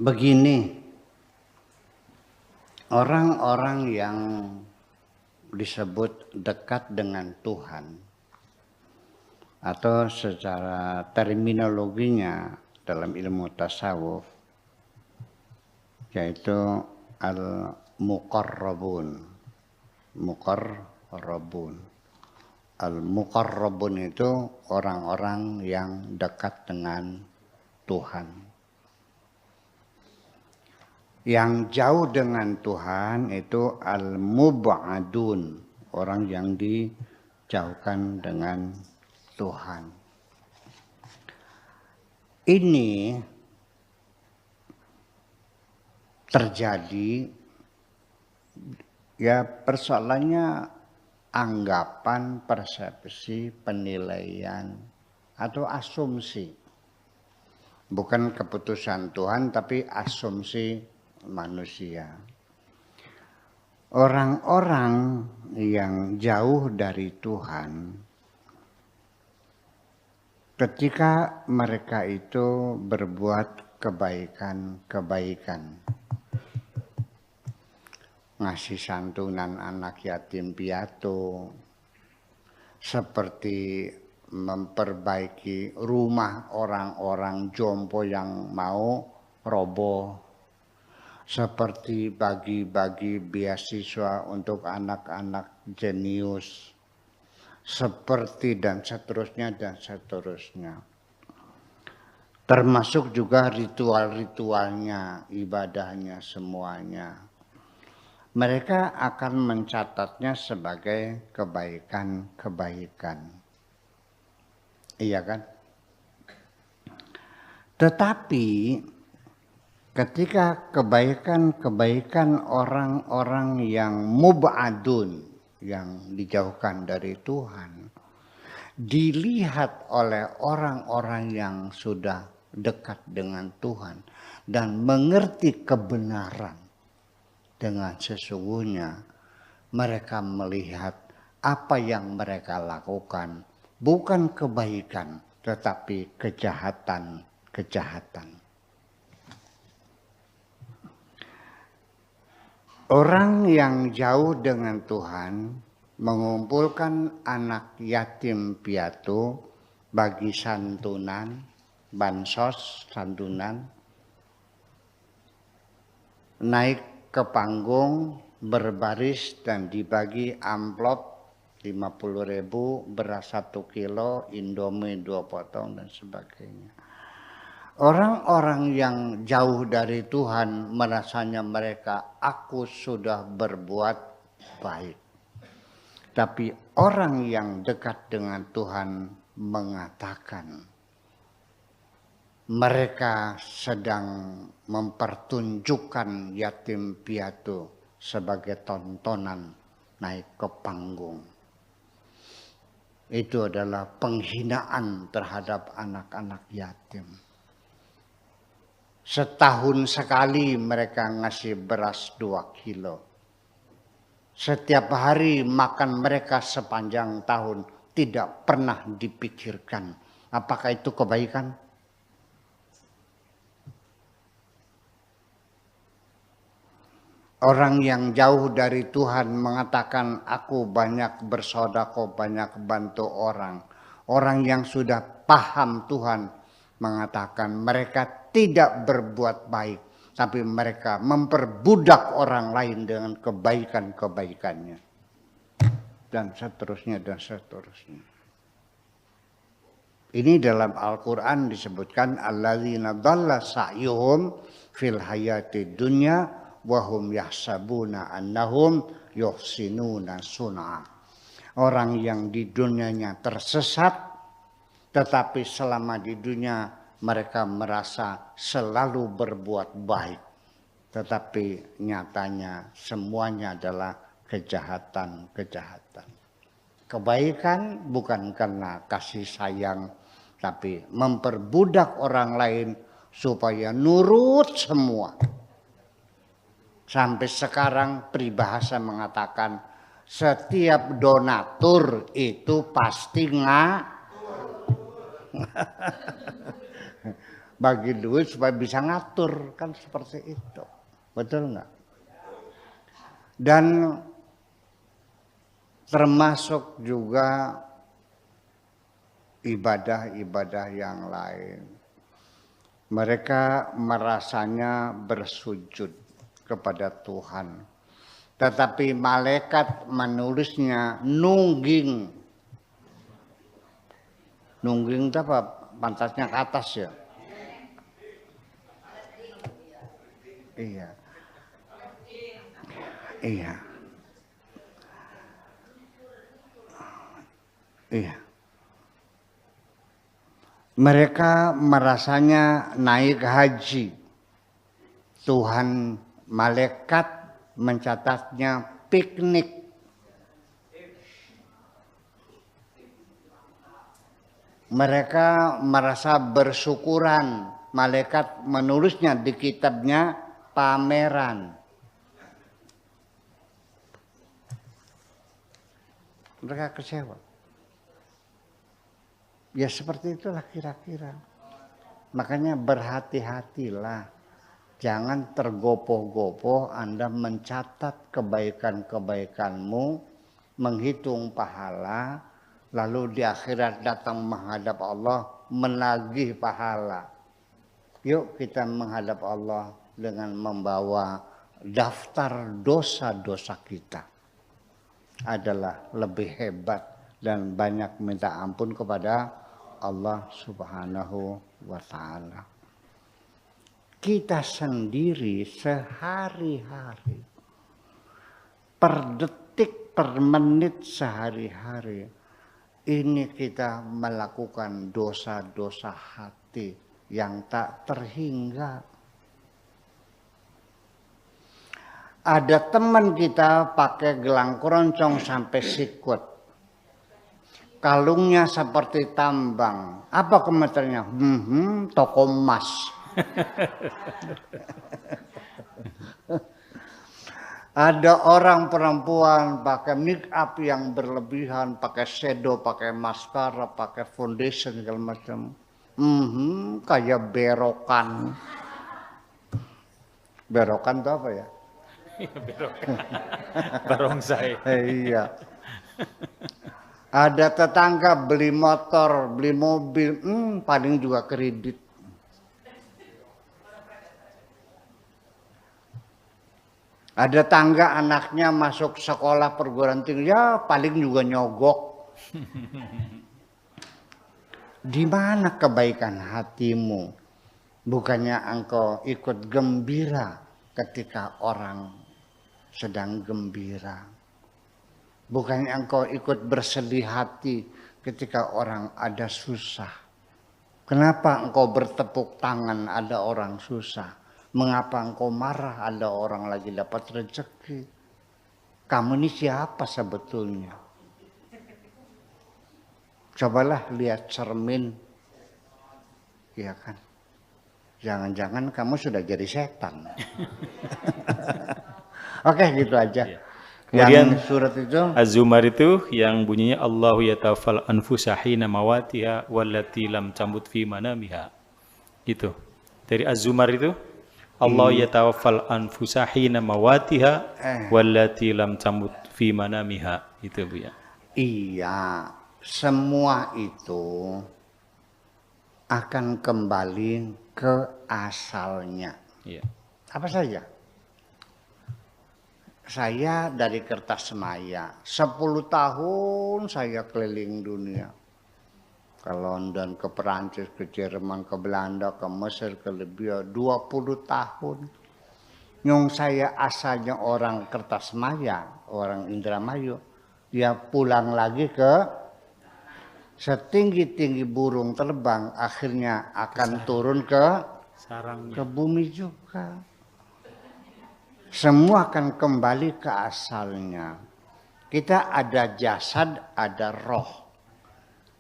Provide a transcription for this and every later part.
Begini, orang-orang yang disebut dekat dengan Tuhan atau secara terminologinya dalam ilmu tasawuf yaitu al-muqarrabun. Al-muqarrabun itu orang-orang yang dekat dengan Tuhan. Yang jauh dengan Tuhan itu al-mub'adun, orang yang dijauhkan dengan Tuhan. Ini terjadi, ya persoalannya anggapan, persepsi, penilaian, atau asumsi. Bukan keputusan Tuhan, tapi asumsi manusia. Orang-orang yang jauh dari Tuhan, ketika mereka itu berbuat kebaikan, ngasih santunan anak yatim piatu, seperti memperbaiki rumah orang-orang jompo yang mau roboh, seperti bagi-bagi beasiswa untuk anak-anak jenius, seperti dan seterusnya. Termasuk juga ritual-ritualnya, ibadahnya, semuanya. Mereka akan mencatatnya sebagai kebaikan. Iya kan? Tetapi ketika kebaikan orang-orang yang mub'adun, yang dijauhkan dari Tuhan, dilihat oleh orang-orang yang sudah dekat dengan Tuhan dan mengerti kebenaran dengan sesungguhnya, mereka melihat apa yang mereka lakukan bukan kebaikan, tetapi kejahatan. Orang yang jauh dengan Tuhan mengumpulkan anak yatim piatu bagi santunan, bansos, santunan, naik ke panggung, berbaris dan dibagi amplop 50.000, beras 1 kilo, Indomie 2 potong dan sebagainya. Orang-orang yang jauh dari Tuhan merasanya mereka, aku sudah berbuat baik. Tapi orang yang dekat dengan Tuhan mengatakan, mereka sedang mempertunjukkan yatim piatu sebagai tontonan naik ke panggung. Itu adalah penghinaan terhadap anak-anak yatim. Setahun sekali mereka ngasih beras 2 kilo. Setiap hari makan mereka sepanjang tahun tidak pernah dipikirkan. Apakah itu kebaikan? Orang yang jauh dari Tuhan mengatakan, aku banyak bersedekah, banyak bantu orang. Orang yang sudah paham Tuhan mengatakan mereka tidak berbuat baik, tapi mereka memperbudak orang lain dengan kebaikan-kebaikannya. Dan seterusnya. Ini dalam Al-Quran disebutkan, alladzina dhalla sa'yuhum fil hayati dunya wahum yahsabuna annahum yuhsinuna sun'a. Orang yang di dunianya tersesat, tetapi selama di dunia mereka merasa selalu berbuat baik. Tetapi nyatanya semuanya adalah kejahatan. Kebaikan bukan karena kasih sayang, tapi memperbudak orang lain supaya nurut semua. Sampai sekarang peribahasa mengatakan setiap donatur itu pasti bagi duit supaya bisa ngatur, kan seperti itu. Betul nggak? Dan termasuk juga ibadah-ibadah yang lain. Mereka merasanya bersujud kepada Tuhan. Tetapi malaikat menulisnya nungging. Nungging itu apa? Pantatnya ke atas ya? Iya. Iya. Iya. Mereka merasanya naik haji. Tuhan malaikat mencatatnya piknik. Mereka merasa bersyukuran. Malaikat menulisnya di kitabnya pameran. Mereka kecewa. Ya seperti itulah kira-kira. Makanya berhati-hatilah. Jangan tergopoh-gopoh Anda mencatat kebaikan-kebaikanmu, menghitung pahala, lalu di akhirat datang menghadap Allah menagih pahala. Yuk kita menghadap Allah dengan membawa daftar dosa-dosa kita. Adalah lebih hebat dan banyak minta ampun kepada Allah Subhanahu wa Ta'ala. Kita sendiri sehari-hari, per detik, per menit sehari-hari, ini kita melakukan dosa-dosa hati yang tak terhingga. Ada teman kita pakai gelang keroncong sampai sikut. Kalungnya seperti tambang. Apa komentarnya? Toko emas. Ada orang perempuan pakai make up yang berlebihan, pakai shadow, pakai maskara, pakai foundation segala macam. Kayak berokan. Berokan itu apa ya? Berokan. Barongsai. Iya. Ada tetangga beli motor, beli mobil, paling juga kredit. Ada tangga anaknya masuk sekolah perguruan tinggi, ya paling juga nyogok. Di mana kebaikan hatimu? Bukannya engkau ikut gembira ketika orang sedang gembira. Bukannya engkau ikut bersedih hati ketika orang ada susah. Kenapa engkau bertepuk tangan ada orang susah? Mengapa engkau marah ada orang lagi dapat rezeki? Kamu ini siapa sebetulnya? Cobalah lihat cermin. Iya kan? Jangan-jangan kamu sudah jadi setan. Oke, gitu aja. Ya. Kemudian Yang surat itu Az-Zumar itu yang bunyinya Allahu yatawaffal anfusa hina mawatiha wallati lam tamut fi manamiha. Itu. Dari Az-Zumar itu Allah yatawaffal anfusa hina mawatiha wallati lam tamut fi manamiha. Itu Bu ya. iya, semua itu akan kembali ke asalnya. Iya. Apa saja? Saya dari Kertasmaya, 10 tahun saya keliling dunia. Ke London, ke Perancis, ke Jerman, ke Belanda, ke Mesir, ke Libya, 20 tahun. Nyong saya asalnya orang Kertasmaya, orang Indramayu. Dia pulang lagi ke setinggi-tinggi burung terbang, akhirnya akan turun ke Sarangnya. ke bumi juga. Semua akan kembali ke asalnya. Kita ada jasad, ada roh.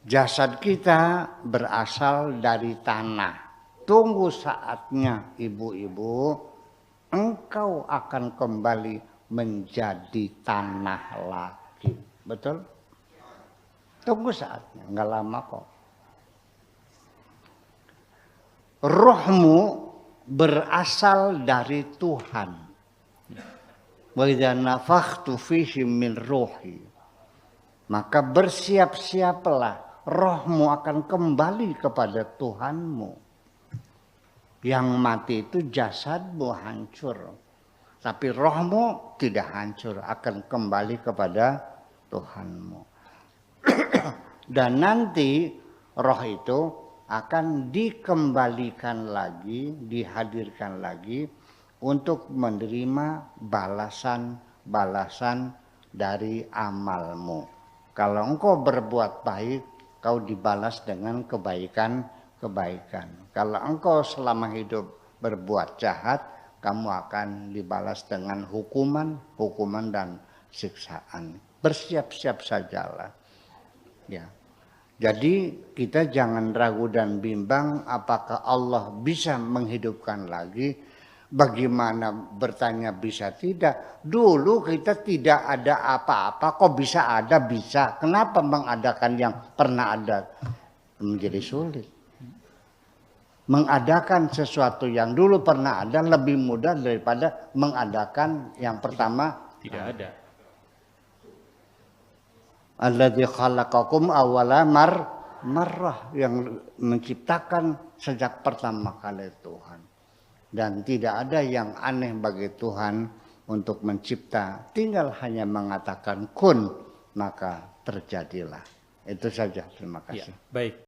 Jasad kita berasal dari tanah. Tunggu saatnya ibu-ibu, engkau akan kembali menjadi tanah lagi. Betul? Tunggu saatnya, nggak lama kok. rohmu berasal dari Tuhan. Wa idza nafakhtu fihi min ruhi, maka bersiap-siaplah, rohmu akan kembali kepada Tuhanmu. Yang mati itu jasadmu hancur, tapi rohmu tidak hancur, akan kembali kepada Tuhanmu. Dan nanti roh itu akan dikembalikan lagi, dihadirkan lagi untuk menerima balasan-balasan dari amalmu. Kalau engkau berbuat baik, kau dibalas dengan kebaikan-kebaikan. Kalau engkau selama hidup berbuat jahat, kamu akan dibalas dengan hukuman dan siksaan. Bersiap-siap sajalah. Ya. Jadi kita jangan ragu dan bimbang apakah Allah bisa menghidupkan lagi. Bagaimana bertanya bisa tidak? Dulu kita tidak ada apa-apa, kok bisa ada? Bisa. Kenapa mengadakan yang pernah ada menjadi sulit? Mengadakan sesuatu yang dulu pernah ada lebih mudah daripada mengadakan yang pertama tidak ada. Alladzi khalaqakum awwala marrah, yang menciptakan sejak pertama kali Tuhan. Dan tidak ada yang aneh bagi Tuhan untuk mencipta. Tinggal hanya mengatakan kun, maka terjadilah. Itu saja. Terima kasih. Ya, baik.